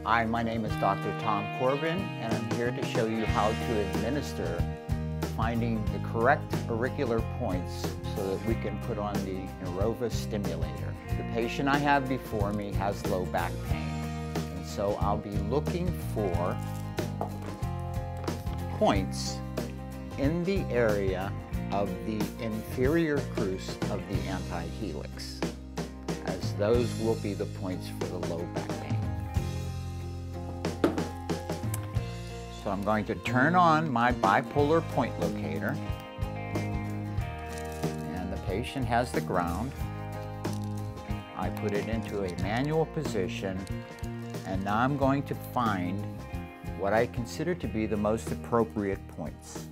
Hi, my name is Dr. Tom Corbin, and I'm here to show you how to administer finding the correct auricular points so that we can put on the Neurova stimulator. The patient I have before me has low back pain, and so I'll be looking for points in the area of the inferior crus of the antihelix, as those will be the points for the low back pain. So I'm going to turn on my bipolar point locator, and the patient has the ground. I put it into a manual position, and now I'm going to find what I consider to be the most appropriate points.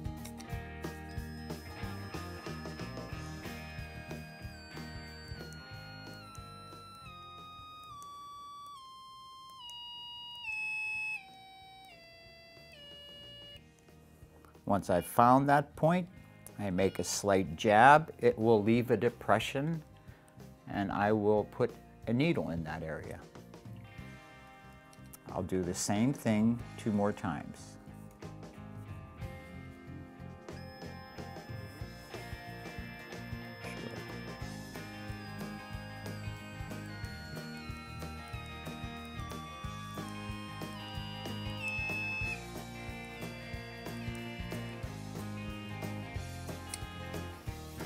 Once I've found that point, I make a slight jab. It will leave a depression, and I will put a needle in that area. I'll do the same thing 2 more times.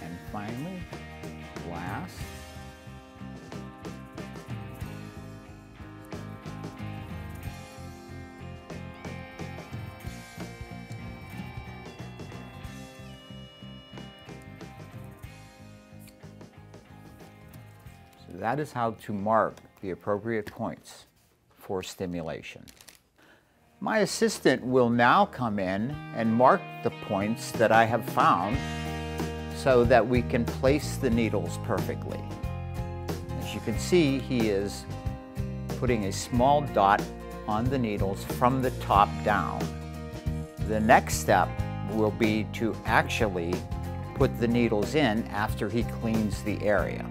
And finally, last. So that is how to mark the appropriate points for stimulation. My assistant will now come in and mark the points that I have found so that we can place the needles perfectly. As you can see, he is putting a small dot on the needles from the top down. The next step will be to actually put the needles in after he cleans the area.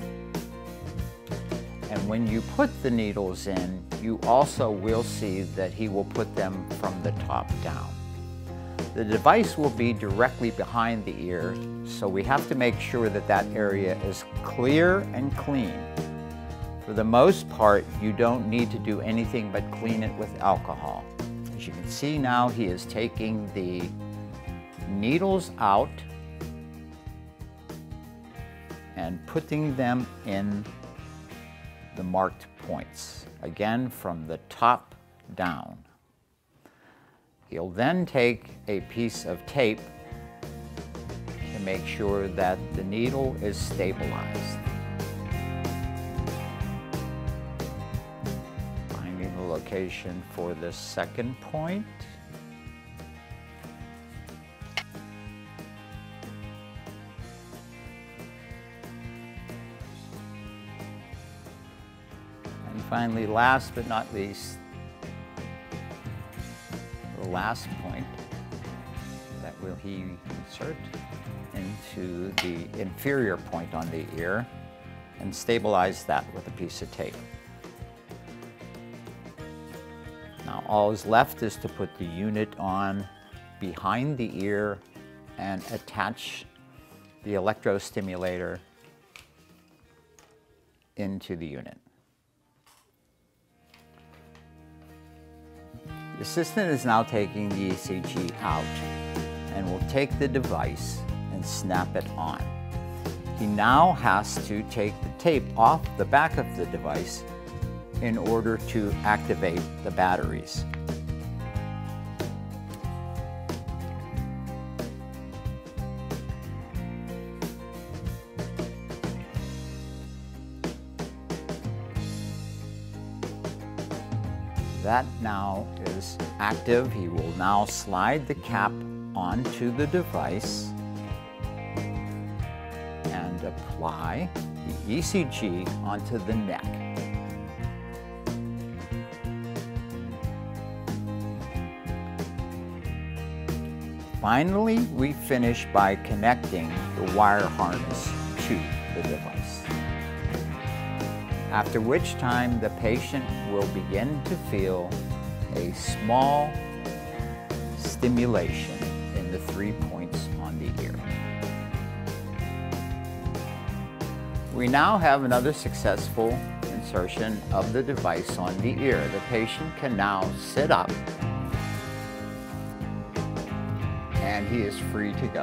And when you put the needles in, you also will see that he will put them from the top down. The device will be directly behind the ear, so we have to make sure that that area is clear and clean. For the most part, you don't need to do anything but clean it with alcohol. As you can see now, he is taking the needles out and putting them in the marked points, again from the top down. He'll then take a piece of tape to make sure that the needle is stabilized. Finding the location for the second point. And finally, last but not least, the last point that will he insert into the inferior point on the ear and stabilize that with a piece of tape. Now all is left is to put the unit on behind the ear and attach the electrostimulator into the unit. The assistant is now taking the ECG out and will take the device and snap it on. He now has to take the tape off the back of the device in order to activate the batteries. That now is active. He will now slide the cap onto the device and apply the ECG onto the neck. Finally, we finish by connecting the wire harness to the device. After which time the patient will begin to feel a small stimulation in the 3 points on the ear. We now have another successful insertion of the device on the ear. The patient can now sit up and he is free to go.